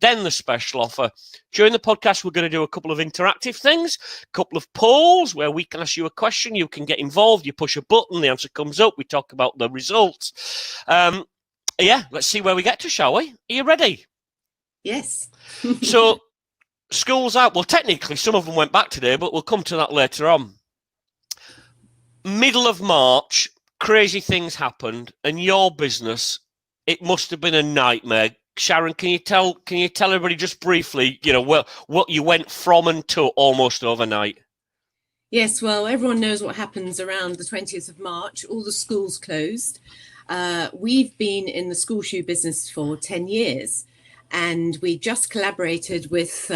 then the special offer. During the podcast, we're going to do a couple of interactive things, a couple of polls where we can ask you a question, you can get involved, you push a button, the answer comes up, we talk about the results. Yeah, let's see where we get to, shall we? Are you ready? Yes. So, school's out. Well, technically, some of them went back today, but we'll come to that later on. Middle of March, crazy things happened, and your business, it must have been a nightmare. Sharon, can you tell everybody just briefly, what you went from and to almost overnight? Yes, well, everyone knows what happens around the 20th of March. All the schools closed. We've been in the school shoe business for 10 years. And we just collaborated with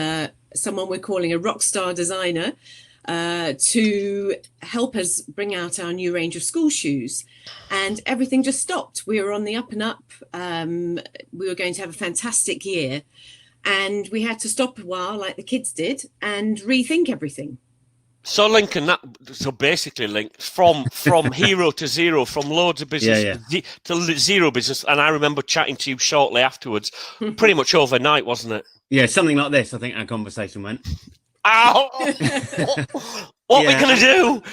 someone we're calling a rock star designer to help us bring out our new range of school shoes. And everything just stopped. We were on the up and up. We were going to have a fantastic year. And we had to stop a while, like the kids did, and rethink everything. So Lincoln, basically, Link, from hero to zero, from loads of business to zero business, and I remember chatting to you shortly afterwards, pretty much overnight, wasn't it? Yeah, something like this. I think our conversation went. Ow! What are we gonna do?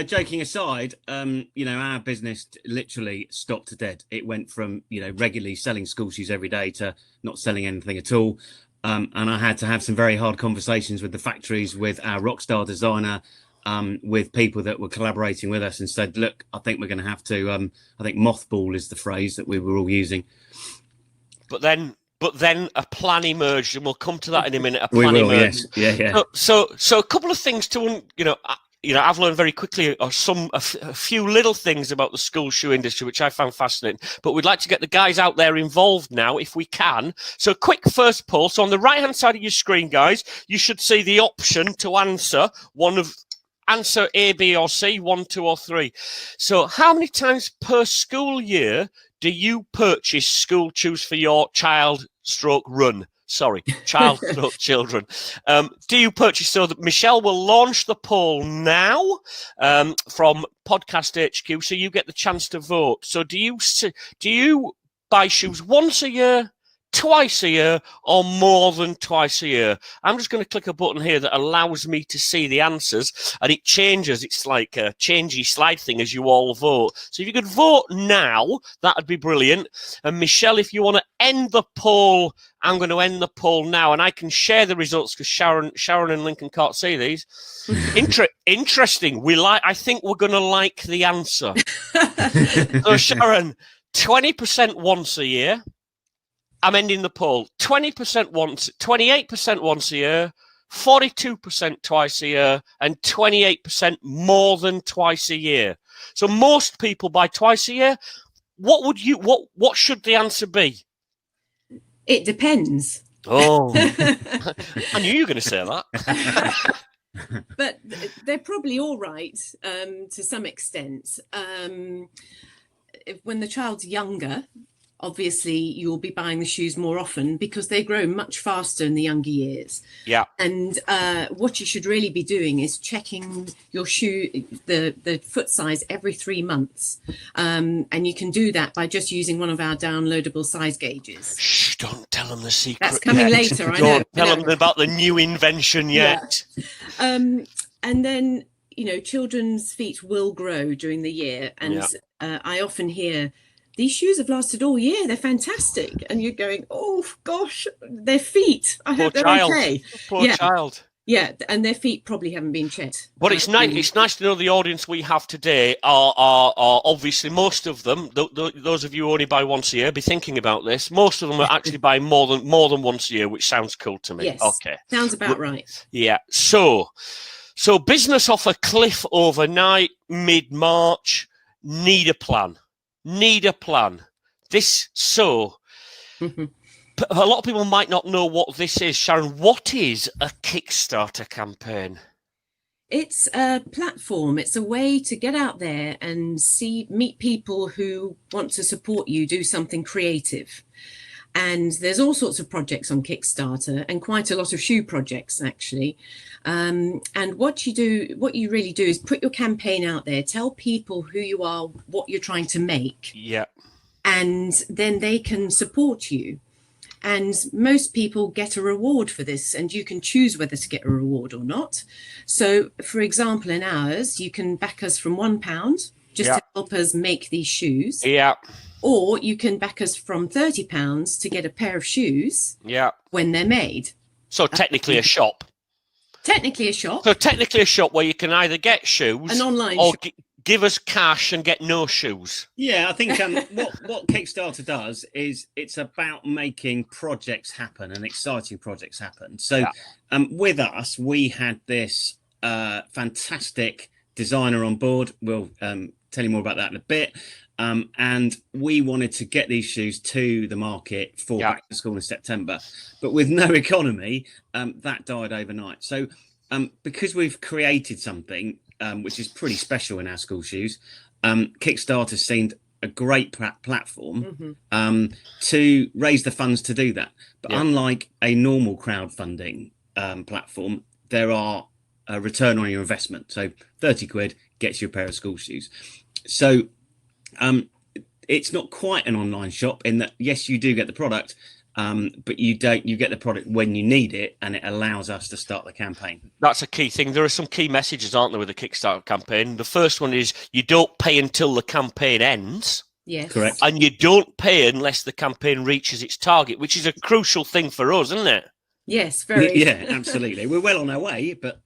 Joking aside, our business literally stopped dead. It went from regularly selling school shoes every day to not selling anything at all. And I had to have some very hard conversations with the factories, with our rockstar designer, with people that were collaborating with us, and said, look, I think we're going to have to, I think mothball is the phrase that we were all using. But then a plan emerged, and we'll come to that in a minute. A plan emerged. Yes. Yeah. So a couple of things to, I've learned very quickly a few little things about the school shoe industry, which I found fascinating. But we'd like to get the guys out there involved now, if we can. So quick first poll. So on the right-hand side of your screen, guys, you should see the option to answer answer A, B, or C, 1, 2, or 3. So how many times per school year do you purchase school shoes for your children? Do you purchase? So that Michelle will launch the poll now from Podcast HQ, so you get the chance to vote. So do you buy shoes once a year, twice a year, or more than twice a year? I'm just going to click a button here that allows me to see the answers, and it changes. It's like a changey slide thing as you all vote. So if you could vote now, that'd be brilliant. And Michelle, if you want to end the poll, I'm going to end the poll now, and I can share the results because Sharon and Lincoln can't see these. Interesting. I think we're going to like the answer. So Sharon, 20% once a year. I'm ending the poll. 20% once, 28% once a year, 42% twice a year, and 28% more than twice a year. So most people buy twice a year. What should the answer be? It depends. Oh, I knew you were going to say that. But they're probably all right to some extent. When the child's younger, obviously you'll be buying the shoes more often because they grow much faster in the younger years. Yeah. And what you should really be doing is checking your shoe, the foot size every 3 months. And you can do that by just using one of our downloadable size gauges. Shh, don't tell them the secret. That's coming later, I know. Don't tell them about the new invention yet. Yeah. And then, children's feet will grow during the year. And I often hear, these shoes have lasted all year. They're fantastic. And you're going, oh, gosh, their feet. I hope they're okay. Poor child. Yeah, and their feet probably haven't been checked. But it's nice. It's nice to know the audience we have today are obviously most of them. Those of you who only buy once a year, be thinking about this. Most of them are actually buying more than once a year, which sounds cool to me. Yes, okay, sounds about right. Yeah. So business off a cliff overnight, mid-March. Need a plan. A lot of people might not know what this is. Sharon, what is a Kickstarter campaign? It's a platform. It's a way to get out there and meet people who want to support you, do something creative. And there's all sorts of projects on Kickstarter, and quite a lot of shoe projects, actually. And what you really do is put your campaign out there, tell people who you are, what you're trying to make. Yeah. And then they can support you. And most people get a reward for this, and you can choose whether to get a reward or not. So, for example, in ours, you can back us from £1 just to help us make these shoes. Yeah. Or you can back us from £30 to get a pair of shoes. Yeah. When they're made. So technically a shop. Technically a shop. So technically a shop where you can either get shoes, an online or shop. Give us cash and get no shoes. Yeah, I think what Kickstarter does is it's about making projects happen and exciting projects happen. So with us, we had this fantastic designer on board. We'll tell you more about that in a bit. And we wanted to get these shoes to the market for back to school in September. But with no economy, that died overnight. So because we've created something which is pretty special in our school shoes, Kickstarter seemed a great platform to raise the funds to do that. But unlike a normal crowdfunding platform, there are a return on your investment. So 30 quid gets you a pair of school shoes. So it's not quite an online shop in that, yes, you do get the product, but you get the product when you need it, and it allows us to start the campaign. That's a key thing. There are some key messages, aren't there, with the Kickstarter campaign? The first one is you don't pay until the campaign ends. Yes. Correct. And you don't pay unless the campaign reaches its target, which is a crucial thing for us, isn't it? Yes, very. Yeah, absolutely. We're well on our way, but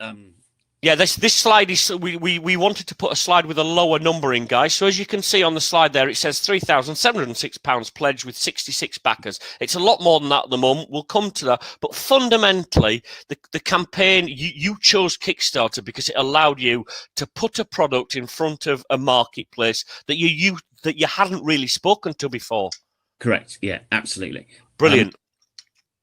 yeah, this slide is we wanted to put a slide with a lower number in, guys. So as you can see on the slide there, it says £3,706 pledged with 66 backers. It's a lot more than that at the moment. We'll come to that. But fundamentally, the campaign, you chose Kickstarter because it allowed you to put a product in front of a marketplace that you hadn't really spoken to before. Correct. Yeah, absolutely. Brilliant.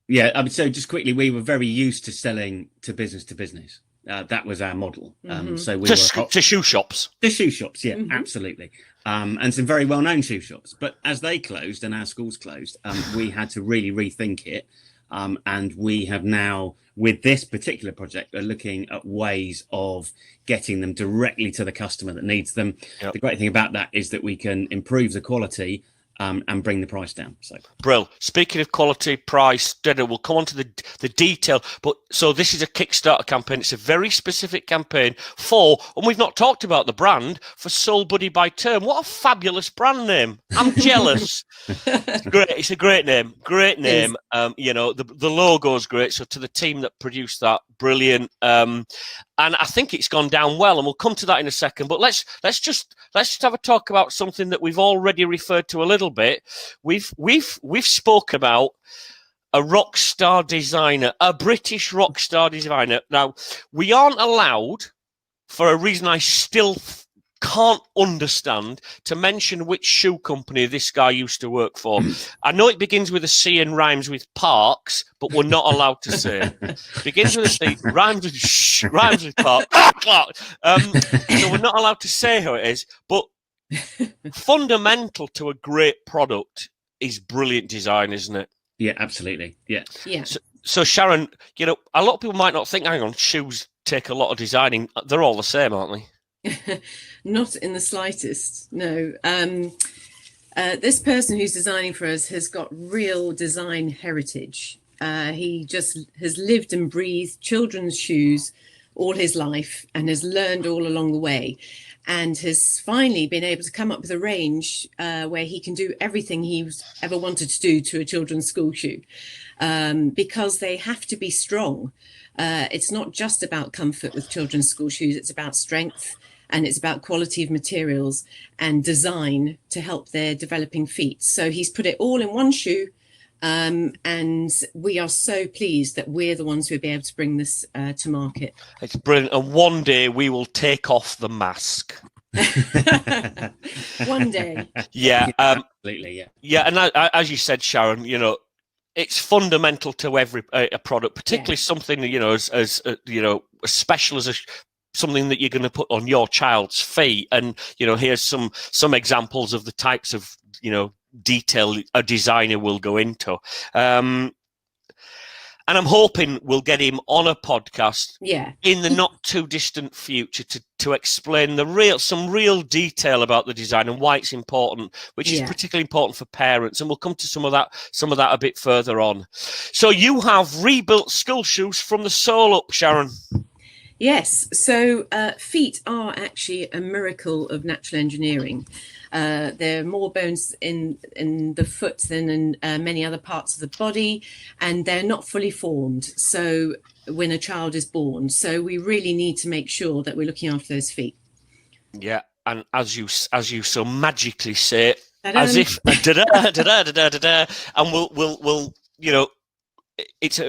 Yeah, so just quickly, we were very used to selling to business. That was our model. So we were to shoe shops. To shoe shops, yeah, absolutely. And some very well-known shoe shops. But as they closed and our schools closed, we had to really rethink it. And we have now, with this particular project, are looking at ways of getting them directly to the customer that needs them. Yep. The great thing about that is that we can improve the quality and bring the price down. So, Brill. Speaking of quality, price, we'll come on to the detail. But so this is a Kickstarter campaign. It's a very specific campaign for, and we've not talked about the brand, for Soul Buddy by Term. What a fabulous brand name! I'm jealous. It's great. It's a great name. Great name. The logo's great. So to the team that produced that, brilliant. And I think it's gone down well, and we'll come to that in a second. But let's just have a talk about something that we've already referred to a little bit. We've spoken about a rock star designer, a British rock star designer. Now, we aren't allowed, for a reason I still can't understand, to mention which shoe company this guy used to work for. I know it begins with a C and rhymes with Parks, but we're not allowed to say. Begins with a C, rhymes with Parks. So we're not allowed to say who it is, but fundamental to a great product is brilliant design, isn't it? Yeah, absolutely. Yeah. So Sharon, a lot of people might not think, hang on, shoes take a lot of designing. They're all the same, aren't they? Not in the slightest, no. This person who's designing for us has got real design heritage. He just has lived and breathed children's shoes all his life and has learned all along the way, and has finally been able to come up with a range where he can do everything he's ever wanted to do to a children's school shoe, because they have to be strong. It's not just about comfort with children's school shoes, it's about strength. And it's about quality of materials and design to help their developing feet. So he's put it all in one shoe. And we are so pleased that we're the ones who will be able to bring this to market. It's brilliant. And one day we will take off the mask. One day. Yeah. Absolutely, yeah. Yeah, and as you said, Sharon, it's fundamental to every a product, particularly something, as special as something that you're going to put on your child's feet. And here's some examples of the types of detail a designer will go into. And I'm hoping we'll get him on a podcast Yeah. in the not too distant future to explain some real detail about the design and why it's important, which is particularly important for parents. And we'll come to some of that a bit further on. So you have rebuilt school shoes from the sole up, Sharon. Yes. So feet are actually a miracle of natural engineering. There are more bones in the foot than in many other parts of the body, and they're not fully formed. So when a child is born, so we really need to make sure that we're looking after those feet. Yeah, and as you so magically say, Ta-da. as if da-da, and we'll it's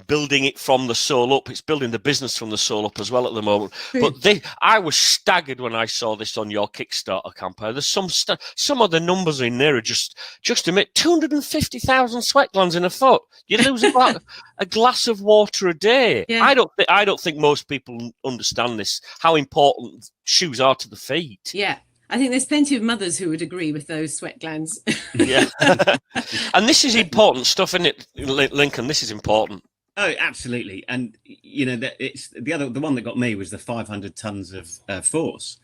building it from the soul up. It's building the business from the soul up as well at the moment. True. But I was staggered when I saw this on your Kickstarter campaign. There's some of the numbers in there are just a minute. 250,000 sweat glands in a foot. You lose about a glass of water a day. Yeah. I don't think most people understand this. How important shoes are to the feet. Yeah. I think there's plenty of mothers who would agree with those sweat glands. Yeah. And this is important stuff, isn't it, Lincoln? This is important. Oh, absolutely. And it's the one that got me was the 500 tons of force.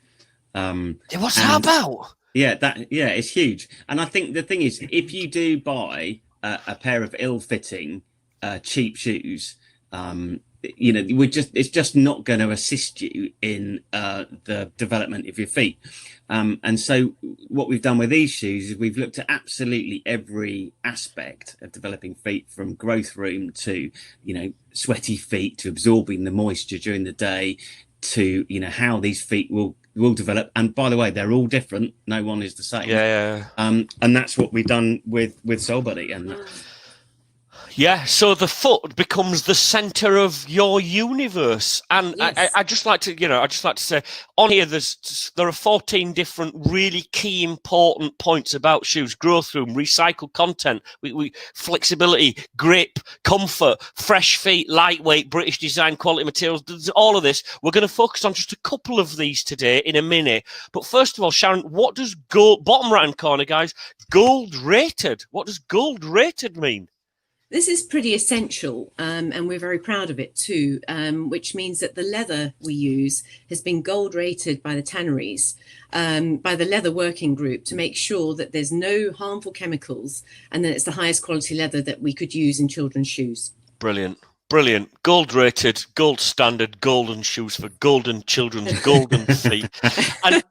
What's that about? Yeah, it's huge. And I think the thing is, if you do buy a pair of ill-fitting, cheap shoes, it's just not going to assist you in the development of your feet. And so what we've done with these shoes is we've looked at absolutely every aspect of developing feet, from growth room to, sweaty feet, to absorbing the moisture during the day, to, how these feet will develop. And by the way, they're all different. No one is the same. Yeah. And that's what we've done with Soul Buddy. And yeah, so the foot becomes the center of your universe. And yes. I just like to say on here, there are 14 different really key important points about shoes: growth room, recycled content, we flexibility, grip, comfort, fresh feet, lightweight, British design, quality materials. There's all of this. We're going to focus on just a couple of these today in a minute. But first of all, Sharon, what does gold, bottom right hand corner, guys, gold rated? What does gold rated mean? This is pretty essential, and we're very proud of it too, which means that the leather we use has been gold rated by the tanneries, by the leather working group, to make sure that there's no harmful chemicals and that it's the highest quality leather that we could use in children's shoes. Brilliant. Gold rated, gold standard, golden shoes for golden children's golden feet. And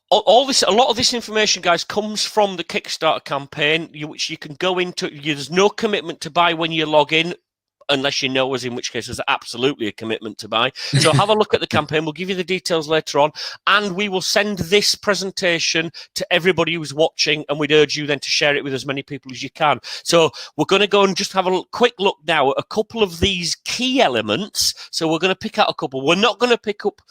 all this, a lot of this information, guys, comes from the Kickstarter campaign, which you can go into. There's no commitment to buy when you log in, unless you know us, in which case there's absolutely a commitment to buy. So have a look at the campaign. We'll give you the details later on, and we will send this presentation to everybody who's watching, and we'd urge you then to share it with as many people as you can. So we're going to go and just have a quick look now at a couple of these key elements. So we're going to pick out a couple. We're not going to pick up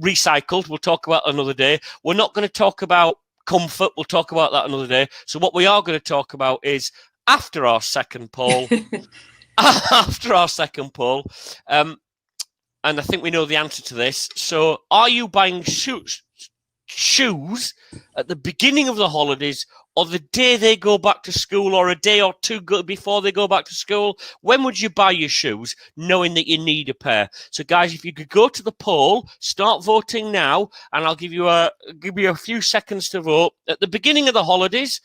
recycled. We'll talk about another day. We're not going to talk about comfort. We'll talk about that another day. So what we are going to talk about is after our second poll. After our second poll, and I think we know the answer to this. So, are you buying shoes at the beginning of the holidays, or the day they go back to school, or a day or two before they go back to school? When would you buy your shoes, knowing that you need a pair? So, guys, if you could go to the poll, start voting now, and I'll give you a few seconds to vote. At the beginning of the holidays,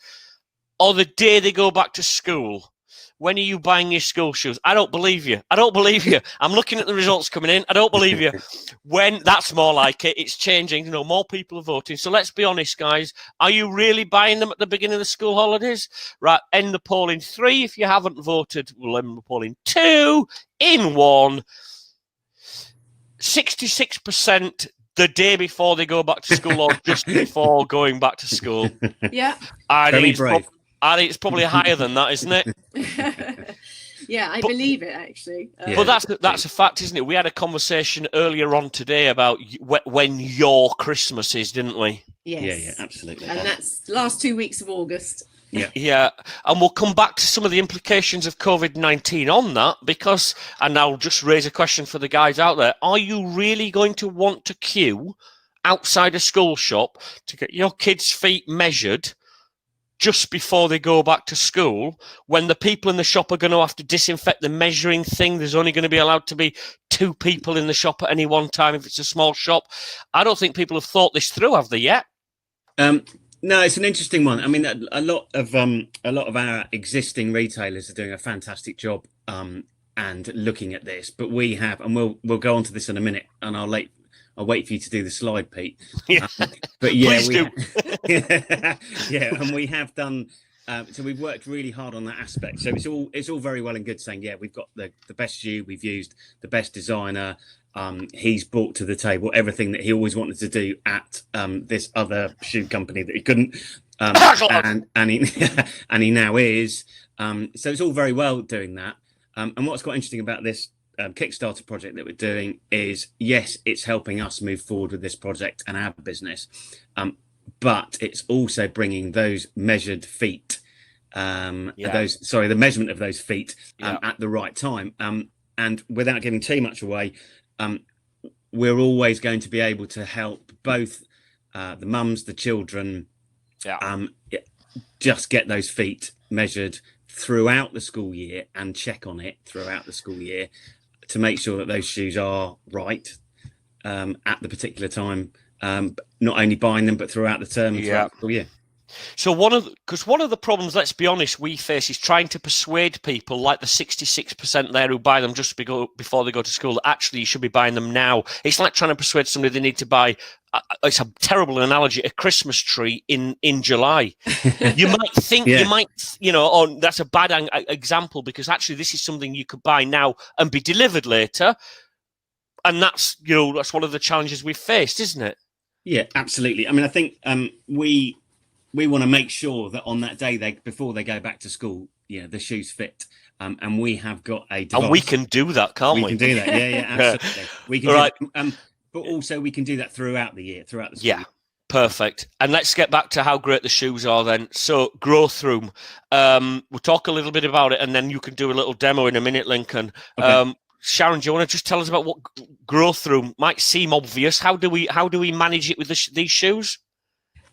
or the day they go back to school? When are you buying your school shoes? I don't believe you. I'm looking at the results coming in. I don't believe you. When, that's more like it. It's changing. More people are voting. So let's be honest, guys. Are you really buying them at the beginning of the school holidays? Right. End the poll in 3. If you haven't voted, we'll end the poll in 2. In 1. 66% the day before they go back to school, or just before going back to school. Yeah. I think it's probably higher than that, isn't it? Yeah, I believe it, actually. But that's a fact, isn't it? We had a conversation earlier on today about when your Christmas is, didn't we? Yes. Yeah, absolutely. And that's the last 2 weeks of August. Yeah, and we'll come back to some of the implications of COVID-19 on that, because, and I'll just raise a question for the guys out there, are you really going to want to queue outside a school shop to get your kids' feet measured just before they go back to school, when the people in the shop are going to have to disinfect the measuring thing. There's only going to be allowed to be 2 people in the shop at any one time if it's a small shop. I don't think people have thought this through, have they yet? No, it's an interesting one. I mean, a lot of our existing retailers are doing a fantastic job and looking at this, but we have, and we'll go on to this in a minute, and I'll wait for you to do the slide, Pete. Yeah. But yeah, Please do. Yeah, and we have done. So we've worked really hard on that aspect. So it's all very well and good saying, yeah, we've got the best shoe, we've used the best designer. He's brought to the table everything that he always wanted to do at this other shoe company that he couldn't, and he now is. So it's all very well doing that. And what's quite interesting about this Kickstarter project that we're doing is, yes, it's helping us move forward with this project and our business, but it's also bringing those measured feet, the measurement of those feet at the right time. And without giving too much away, we're always going to be able to help both the mums, the children, just get those feet measured throughout the school year and check on it throughout the school year to make sure that those shoes are right at the particular time, not only buying them but throughout the term and throughout the school year. So one of the problems, let's be honest, we face is trying to persuade people like the 66% there who buy them just before they go to school that actually you should be buying them now. It's like trying to persuade somebody they need to buy, it's a terrible analogy, a Christmas tree in July. You might think, that's a bad example, because actually this is something you could buy now and be delivered later. And that's one of the challenges we've faced, isn't it? Yeah, absolutely. I mean, I think we want to make sure that on that day, before they go back to school, the shoes fit. And we have got a device. And we can do that, can't we? We can do that. Yeah, absolutely. We can right. But also we can do that throughout the year, throughout the school. Yeah, perfect. And let's get back to how great the shoes are then. So growth room. We'll talk a little bit about it, and then you can do a little demo in a minute, Lincoln. Okay. Sharon, do you want to just tell us about what growth room might seem obvious? How do we manage it with these shoes?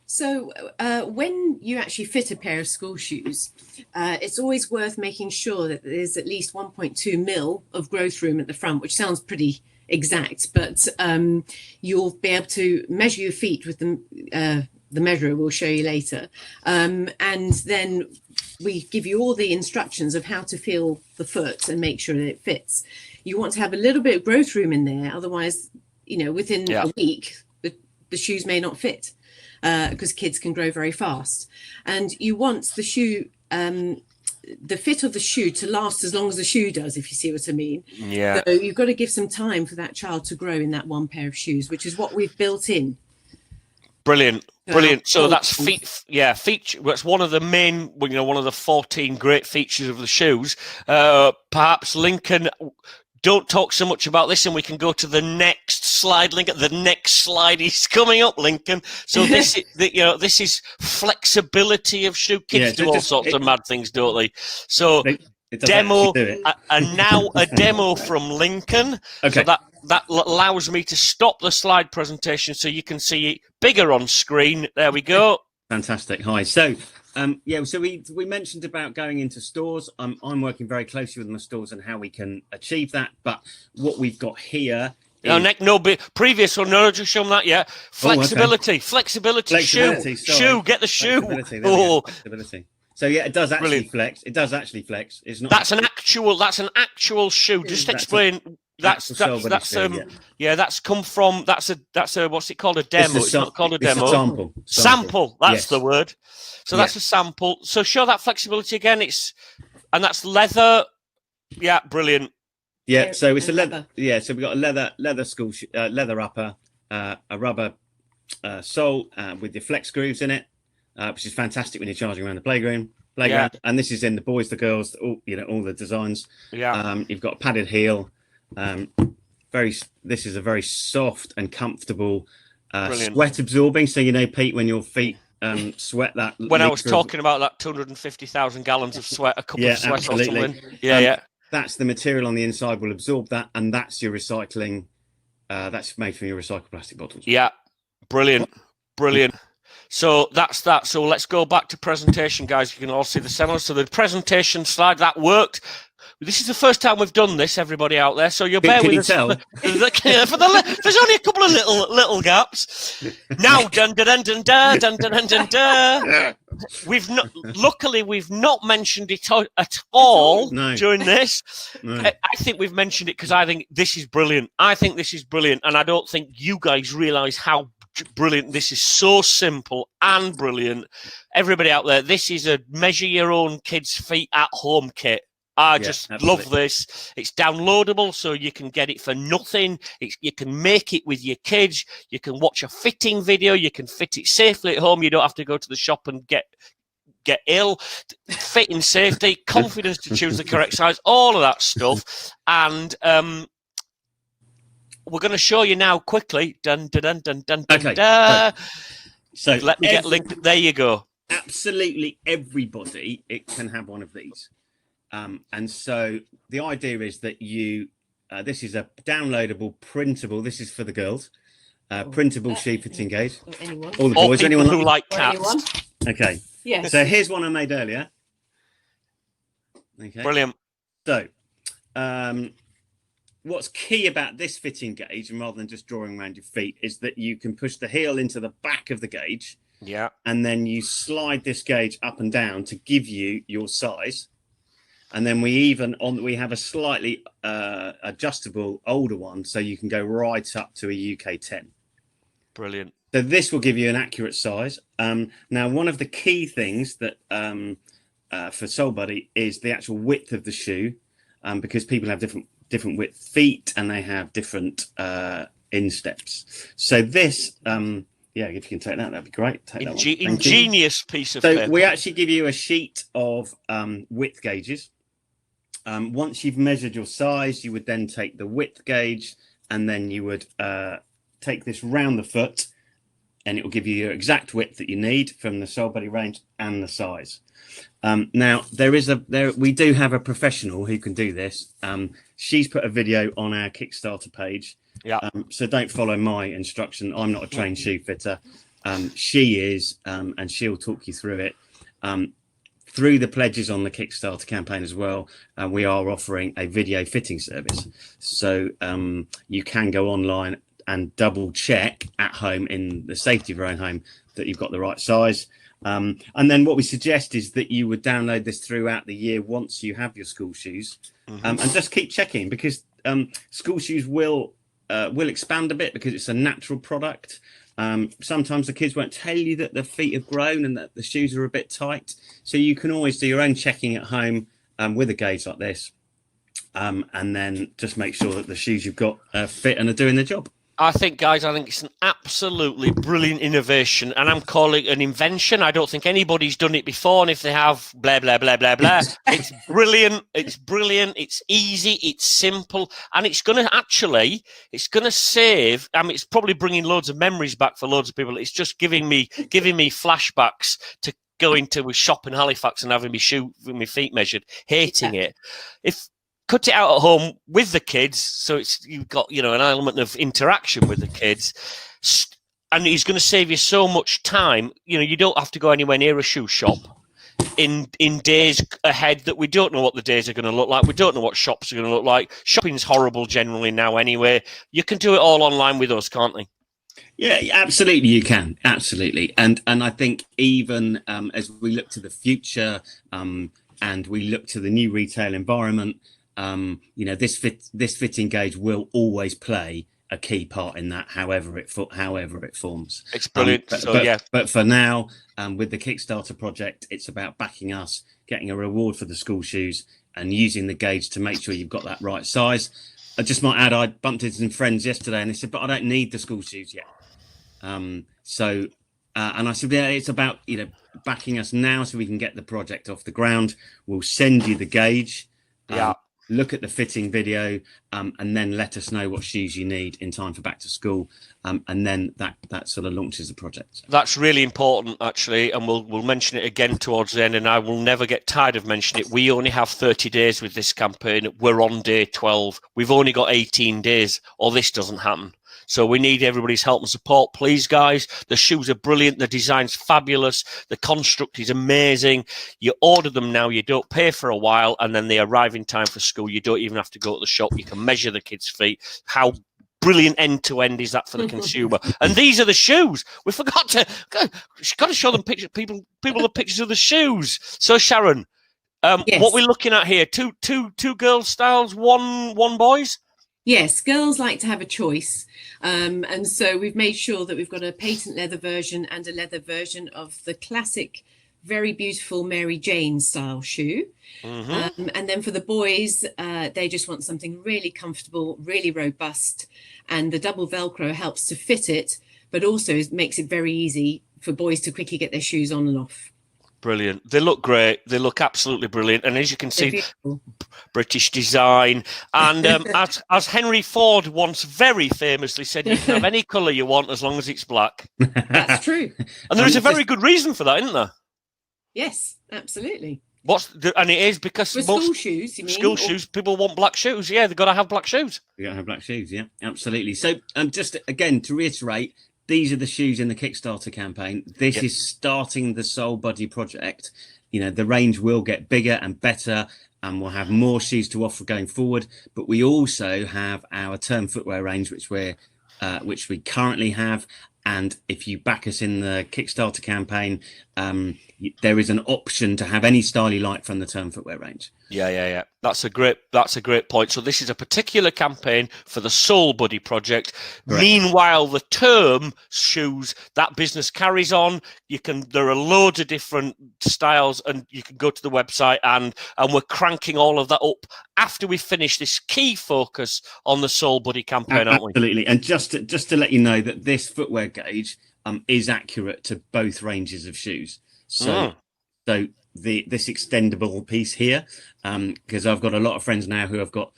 So when you actually fit a pair of school shoes, it's always worth making sure that there's at least 1.2 mil of growth room at the front, which sounds pretty exact, but you'll be able to measure your feet with the measurer we'll show you later. And then we give you all the instructions of how to feel the foot and make sure that it fits. You want to have a little bit of growth room in there, otherwise, within a week, the shoes may not fit. Because kids can grow very fast, and you want the shoe, the fit of the shoe to last as long as the shoe does, if you see what I mean. Yeah. So you've got to give some time for that child to grow in that one pair of shoes, which is what we've built in. Brilliant. So that's feature. That's one of the main, one of the 14 great features of the shoes. Perhaps Lincoln. Don't talk so much about this, and we can go to the next slide, Lincoln. The next slide is coming up, Lincoln. So this is flexibility of shoe. Kids do all sorts of mad things, don't they? So demo, and now a demo from Lincoln. Okay. So that allows me to stop the slide presentation so you can see it bigger on screen. There we go. Fantastic. Hi. So. So we mentioned about going into stores. I'm working very closely with my stores and how we can achieve that. But what we've got here. Previous one. No, just show them that. Yeah, flexibility. Shoe. Get the shoe. Flexibility. So yeah, it does actually flex. It does actually flex. It's not. That's an actual shoe. Just explain. That's come from that's a what's it called, a demo? It's not called a demo. It's a sample. That's the word. So that's a sample. So show that flexibility again. And that's leather. Yeah, brilliant. Yeah, so it's a leather. Yeah, so we've got a leather school leather upper, a rubber sole with your flex grooves in it, which is fantastic when you're charging around the playground. Yeah. And this is in the boys, the girls, all the designs. Yeah. You've got a padded heel. This is a very soft and comfortable, sweat absorbing. So Pete, when your feet sweat that. When I was talking about that 250,000 gallons of sweat, a cup of sweat absolutely. or something. Yeah. That's the material on the inside will absorb that, and that's your recycling. That's made from your recycled plastic bottles. Yeah, brilliant. So that's that. So let's go back to presentation, guys. You can all see the seminar. So the presentation slide, that worked. This is the first time we've done this, everybody out there. So you'll bear with us. There's only a couple of little gaps. Now, dun dun dun dun dun dun dun dun. Luckily, we've not mentioned it at all during this. No. I think we've mentioned it because I think this is brilliant. And I don't think you guys realise how brilliant this is. So simple and brilliant. Everybody out there, this is a measure your own kids' feet at home kit. I just love this. It's downloadable, so you can get it for nothing. You can make it with your kids. You can watch a fitting video. You can fit it safely at home. You don't have to go to the shop and get ill. Fitting safety, confidence to choose the correct size, all of that stuff. And we're going to show you now quickly. Dun, dun, dun, dun, dun, okay. Dun. So let me get linked. There you go. Absolutely everybody can have one of these. And so the idea is that this is a downloadable, printable. This is for the girls. Printable shoe fitting gauge. Anyone. All the boys. Anyone who like cats. Okay. Yes. So here's one I made earlier. Okay. Brilliant. So, what's key about this fitting gauge, and rather than just drawing around your feet, is that you can push the heel into the back of the gauge. Yeah. And then you slide this gauge up and down to give you your size. And then we have a slightly adjustable older one, so you can go right up to a UK 10. Brilliant. So this will give you an accurate size. Now, one of the key things that for Soul Buddy is the actual width of the shoe, because people have different width feet and they have different insteps. So this, if you can take that, that'd be great. Take that one. Ingenious piece of paper. So we actually give you a sheet of width gauges. Once you've measured your size, you would then take the width gauge and then you would take this round the foot, and it will give you your exact width that you need from the Soul Buddy range and the size. Now we do have a professional who can do this. She's put a video on our Kickstarter page. Yeah. So don't follow my instruction. I'm not a trained shoe fitter. She is, and she'll talk you through it. Through the pledges on the Kickstarter campaign as well, we are offering a video fitting service. So you can go online and double check at home in the safety of your own home that you've got the right size. And then what we suggest is that you would download this throughout the year once you have your school shoes, and just keep checking, because school shoes will expand a bit because it's a natural product. Sometimes the kids won't tell you that the feet have grown and that the shoes are a bit tight. So you can always do your own checking at home with a gauge like this, and then just make sure that the shoes you've got fit and are doing the job. I think it's an absolutely brilliant innovation, and I'm calling it an invention. I don't think anybody's done it before, and if they have, blah, blah, blah, blah, blah. It's brilliant. It's easy. It's simple, and it's going to save. I mean, it's probably bringing loads of memories back for loads of people. It's just giving me flashbacks to going to a shop in Halifax and having my feet measured, hating it. Cut it out at home with the kids, so you've got an element of interaction with the kids, and it's going to save you so much time. You don't have to go anywhere near a shoe shop in days ahead that we don't know what the days are going to look like. We don't know what shops are going to look like. Shopping's horrible generally now anyway. You can do it all online with us, can't you? Yeah, absolutely, you can. Absolutely. And I think even as we look to the future and we look to the new retail environment, this fitting gauge will always play a key part in that, however it forms. It's brilliant. But for now, with the Kickstarter project, it's about backing us, getting a reward for the school shoes, and using the gauge to make sure you've got that right size. I just might add, I bumped into some friends yesterday, and they said, "But I don't need the school shoes yet." And I said, "Yeah, it's about backing us now so we can get the project off the ground. We'll send you the gauge." Look at the fitting video, and then let us know what shoes you need in time for back to school, and then that sort of launches the project. That's really important, actually, and we'll mention it again towards the end, and I will never get tired of mentioning it. We only have 30 days with this campaign. We're on day 12. We've only got 18 days, or this doesn't happen. So we need everybody's help and support, please, guys. The shoes are brilliant. The design's fabulous. The construct is amazing. You order them now. You don't pay for a while, and then they arrive in time for school. You don't even have to go to the shop. You can measure the kids' feet. How brilliant end-to-end is that for the consumer? And these are the shoes. We forgot to got to show them people the pictures of the shoes. So Sharon, Yes. what we're looking at here, two girls styles, one boys. Yes, girls like to have a choice. And so we've made sure that we've got a patent leather version and a leather version of the classic, very beautiful Mary Jane style shoe. And then for the boys, they just want something really comfortable, really robust. And the double Velcro helps to fit it, but also makes it very easy for boys to quickly get their shoes on and off. Brilliant. They look great. They look absolutely brilliant. And as you can see, British design. And as Henry Ford once very famously said, you can have any colour you want as long as it's black. That's true. And there is a very good reason for that, isn't there? Yes, absolutely. And it is because For most school shoes, you mean? school shoes, people want black shoes. Yeah, they've got to have black shoes. You got to have black shoes, yeah, absolutely. So, just again to reiterate, these are the shoes in the Kickstarter campaign. This is starting the Soul Buddy project. You know, the range will get bigger and better, and we'll have more shoes to offer going forward. But we also have our term footwear range, which we currently have. And if you back us in the Kickstarter campaign, there is an option to have any style you like from the term footwear range. Yeah. That's a great point. So this is a particular campaign for the Soul Buddy project. Correct. Meanwhile, the term shoes, that business carries on. There are loads of different styles, and you can go to the website and we're cranking all of that up after we finish this key focus on the Soul Buddy campaign, aren't we? Absolutely. And just to let you know that this footwear gauge is accurate to both ranges of shoes. So this extendable piece here, because I've got a lot of friends now who have got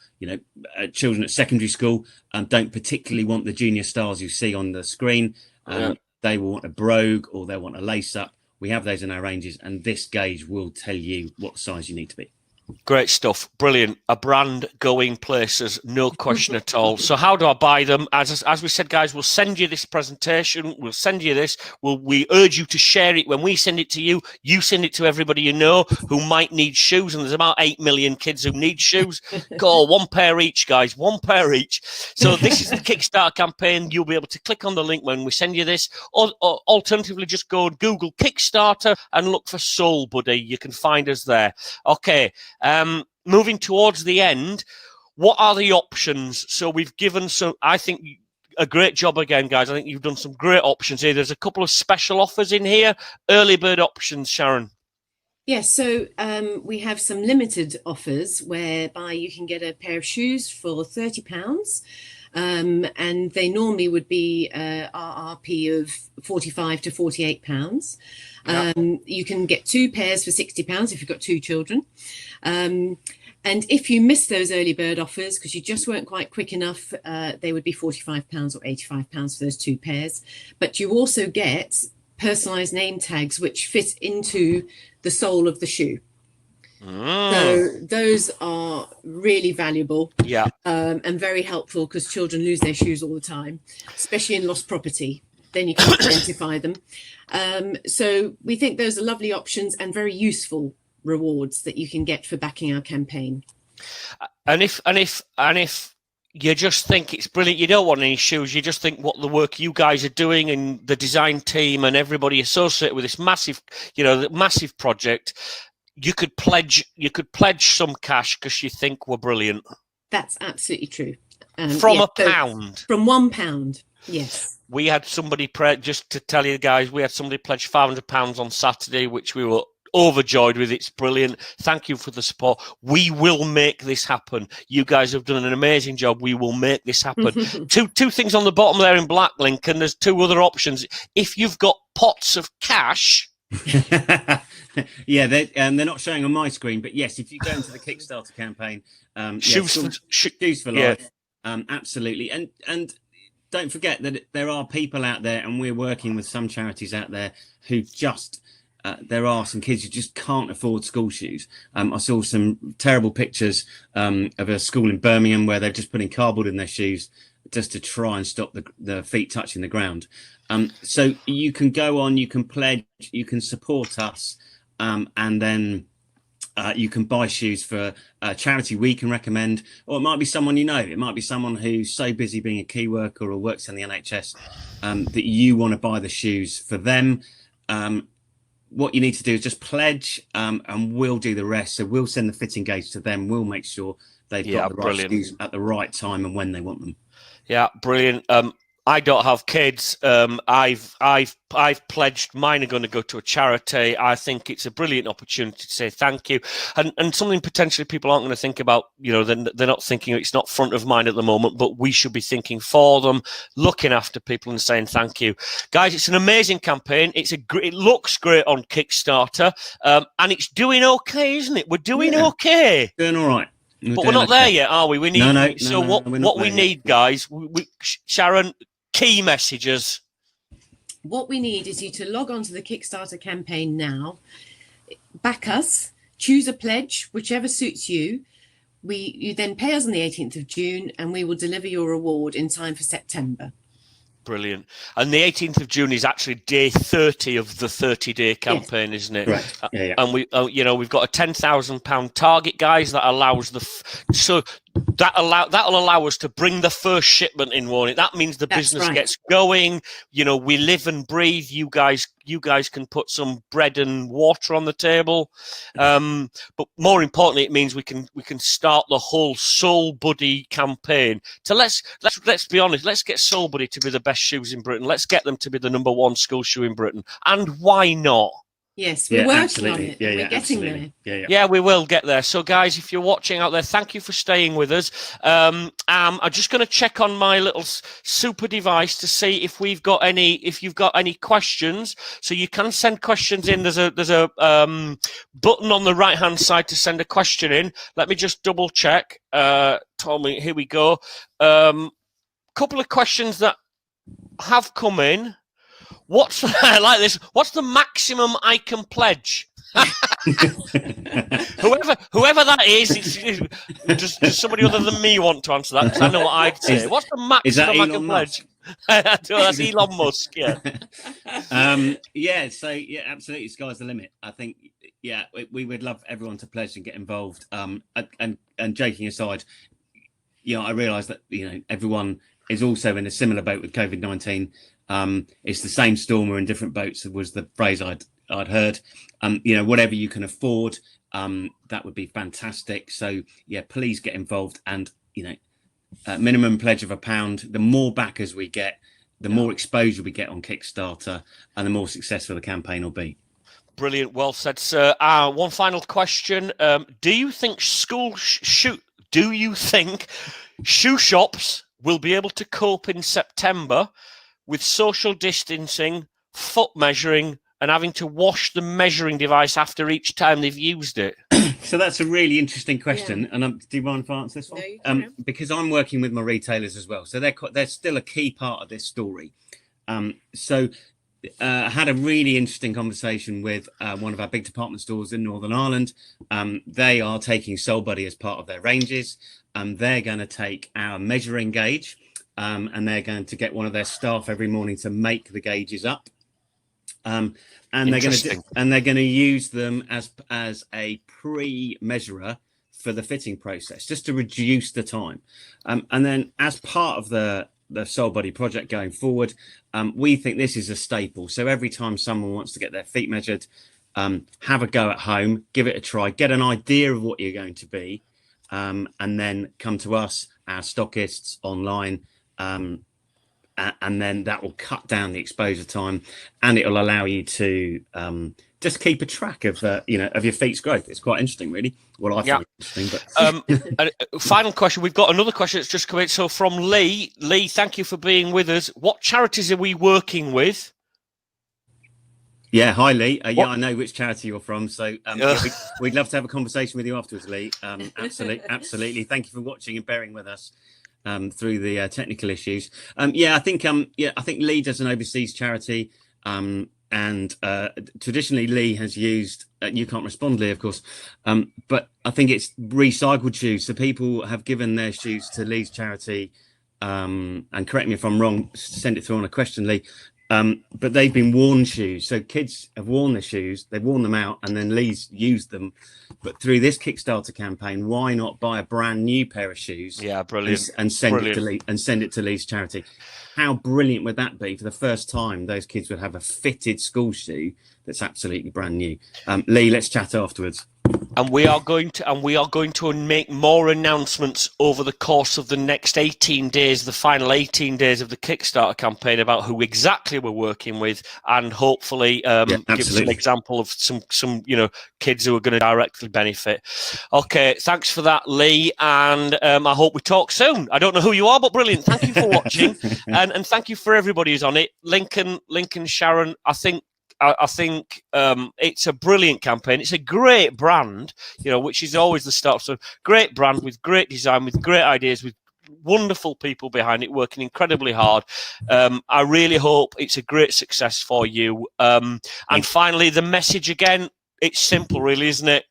children at secondary school and don't particularly want the junior styles you see on the screen. They will want a brogue or they want a lace up. We have those in our ranges, and this gauge will tell you what size you need to be. Great stuff. Brilliant. A brand going places, no question at all. So how do I buy them? As we said, guys, we'll send you this presentation. We'll send you this. We urge you to share it. When we send it to you, you send it to everybody you know who might need shoes. And there's about 8 million kids who need shoes. Go, one pair each, guys. One pair each. So this is the Kickstarter campaign. You'll be able to click on the link when we send you this. Or alternatively, just go and Google Kickstarter and look for Soul Buddy. You can find us there. Okay. Moving towards the end, what are the options? So we've given some, I think, a great job again, guys. I think you've done some great options here. There's a couple of special offers in here. Early bird options, Sharon. Yes, so we have some limited offers whereby you can get a pair of shoes for £30. And they normally would be RRP of £45 to £48. You can get 2 pairs for £60 if you've got 2 children. And if you miss those early bird offers because you just weren't quite quick enough, they would be £45 or £85 for those 2 pairs. But you also get personalised name tags which fit into the sole of the shoe. So those are really valuable, and very helpful because children lose their shoes all the time, especially in lost property. Then you can identify them. So we think those are lovely options and very useful rewards that you can get for backing our campaign. And if you just think it's brilliant, you don't want any shoes, you just think what the work you guys are doing and the design team and everybody associated with this massive project. You could pledge some cash because you think we're brilliant. That's absolutely true. From £1. From £1, yes. We had somebody just to tell you guys, we had somebody pledge £500 on Saturday, which we were overjoyed with. It's brilliant. Thank you for the support. We will make this happen. You guys have done an amazing job. We will make this happen. two things on the bottom there in black, Lincoln. There's 2 other options. If you've got pots of cash. Yeah, they're not showing on my screen, but yes, if you go into the Kickstarter campaign, shoes for life, absolutely, and don't forget that there are people out there, and we're working with some charities out there who just there are some kids who just can't afford school shoes. I saw some terrible pictures of a school in Birmingham where they're just putting cardboard in their shoes just to try and stop the feet touching the ground. So you can go on, you can pledge, you can support us, and then you can buy shoes for a charity we can recommend, or it might be someone you know. It might be someone who's so busy being a key worker or works in the NHS that you want to buy the shoes for them. What you need to do is just pledge, and we'll do the rest. So we'll send the fitting gauge to them. We'll make sure they've got the right shoes at the right time and when they want them. Yeah, brilliant. I don't have kids. I've pledged mine are going to go to a charity. I think it's a brilliant opportunity to say thank you, and something potentially people aren't going to think about. You know, they're not thinking, it's not front of mind at the moment, but we should be thinking for them, looking after people and saying thank you, guys. It's an amazing campaign. It looks great on Kickstarter, and it's doing okay, isn't it? We're doing okay. Doing all right. But we're not there yet, are we? We need. What we need, guys. Sharon, key messages. What we need is you to log on to the Kickstarter campaign now, back us, choose a pledge, whichever suits you. You then pay us on the 18th of June, and we will deliver your reward in time for September. Brilliant. And the 18th of June is actually day 30 of the 30-day campaign, isn't it? Right. Yeah. And we've got a £10,000 target, guys, that allows that'll allow us to bring the first shipment in, won't it? That means the business gets going. You know, we live and breathe. You guys can put some bread and water on the table. But more importantly, it means we can start the whole Soul Buddy campaign. So let's be honest. Let's get Soul Buddy to be the best shoes in Britain. Let's get them to be the #1 school shoe in Britain. And why not? Yes, we're working on it. We're getting there. Yeah, we will get there. So, guys, if you're watching out there, thank you for staying with us. I'm just going to check on my little super device to see if you've got any questions. So you can send questions in. There's a button on the right hand side to send a question in. Let me just double check. Tommy, here we go. Couple of questions that have come in. I like this. What's the maximum I can pledge? whoever that is, does somebody other than me want to answer that? Because I know what I'd say. What's the maximum I can pledge? That's Elon Musk. Yeah. Absolutely. Sky's the limit. I think. Yeah, we would love everyone to pledge and get involved. And joking aside, I realise that everyone is also in a similar boat with COVID-19. It's the same storm, we're in different boats, was the phrase I'd heard. Whatever you can afford, that would be fantastic. So please get involved, and minimum pledge of £1. The more backers we get, the more exposure we get on Kickstarter, and the more successful the campaign will be. Brilliant, well said, sir. One final question: do you think shoe shops will be able to cope in September with social distancing, foot measuring, and having to wash the measuring device after each time they've used it? So that's a really interesting question. Yeah. And do you mind if I answer this one? No, because I'm working with my retailers as well. So they're still a key part of this story. I had a really interesting conversation with one of our big department stores in Northern Ireland. They are taking Soul Buddy as part of their ranges. They're going to take our measuring gauge. And they're going to get one of their staff every morning to make the gauges up, and they're going to use them as a pre-measurer for the fitting process, just to reduce the time. And then, as part of the Soul Buddy project going forward, we think this is a staple. So every time someone wants to get their feet measured, have a go at home, give it a try, get an idea of what you're going to be, and then come to us, our stockists, online. And then that will cut down the exposure time, and it will allow you to just keep a track of your feet's growth. It's quite interesting, really. Well, I find it interesting. But final question. We've got another question that's just come in. So from Lee, thank you for being with us. What charities are we working with? Yeah, hi Lee. I know which charity you're from, so we'd love to have a conversation with you afterwards, Lee. Absolutely. Thank you for watching and bearing with us through the technical issues. I think Lee does an overseas charity, and traditionally Lee has used. You can't respond, Lee, of course, but I think it's recycled shoes. So people have given their shoes to Lee's charity, and correct me if I'm wrong, send it through on a question, Lee. But they've been worn shoes. So kids have worn the shoes, they've worn them out, and then Lee's used them. But through this Kickstarter campaign, why not buy a brand new pair of shoes? Yeah, brilliant. And send it to Lee's charity. How brilliant would that be? For the first time, those kids would have a fitted school shoe that's absolutely brand new. Lee, let's chat afterwards. And we are going to make more announcements over the course of the next 18 days, the final 18 days of the Kickstarter campaign, about who exactly we're working with, and hopefully give us an example of some kids who are going to directly benefit. Okay, thanks for that, Lee, and I hope we talk soon. I don't know who you are, but brilliant. Thank you for watching, and thank you for everybody who's on it. Lincoln, Sharon, I think it's a brilliant campaign. It's a great brand, which is always the start. So great brand with great design, with great ideas, with wonderful people behind it, working incredibly hard. I really hope it's a great success for you. And finally, the message again, it's simple, really, isn't it?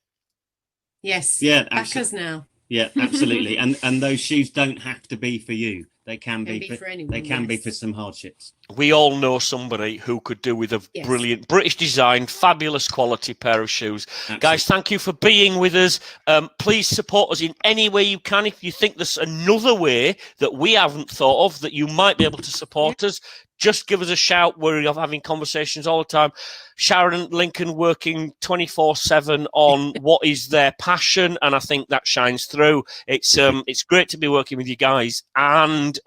Yes. Yeah. Back us now. Yeah, absolutely. And those shoes don't have to be for you. They can be for anyone. They can be for some hardships. We all know somebody who could do with a brilliant British design, fabulous quality pair of shoes. Absolutely. Guys, thank you for being with us. Please support us in any way you can. If you think there's another way that we haven't thought of that you might be able to support us, just give us a shout. We're having conversations all the time. Sharon and Lincoln working 24/7 on what is their passion, and I think that shines through. It's great to be working with you guys. And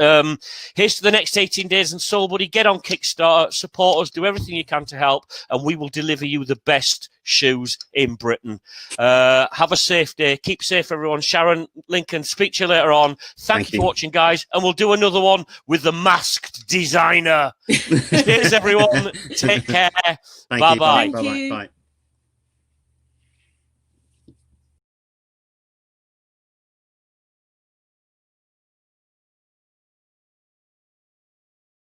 here's to the next 18 days and so, buddy. Get on Kickstarter, support us, do everything you can to help, and we will deliver you the best shoes in Britain. Have a safe day. Keep safe, everyone. Sharon, Lincoln, speak to you later on. Thank you for watching, guys, and we'll do another one with the masked designer. Cheers, everyone. Take care. Bye-bye. Thank you. Bye.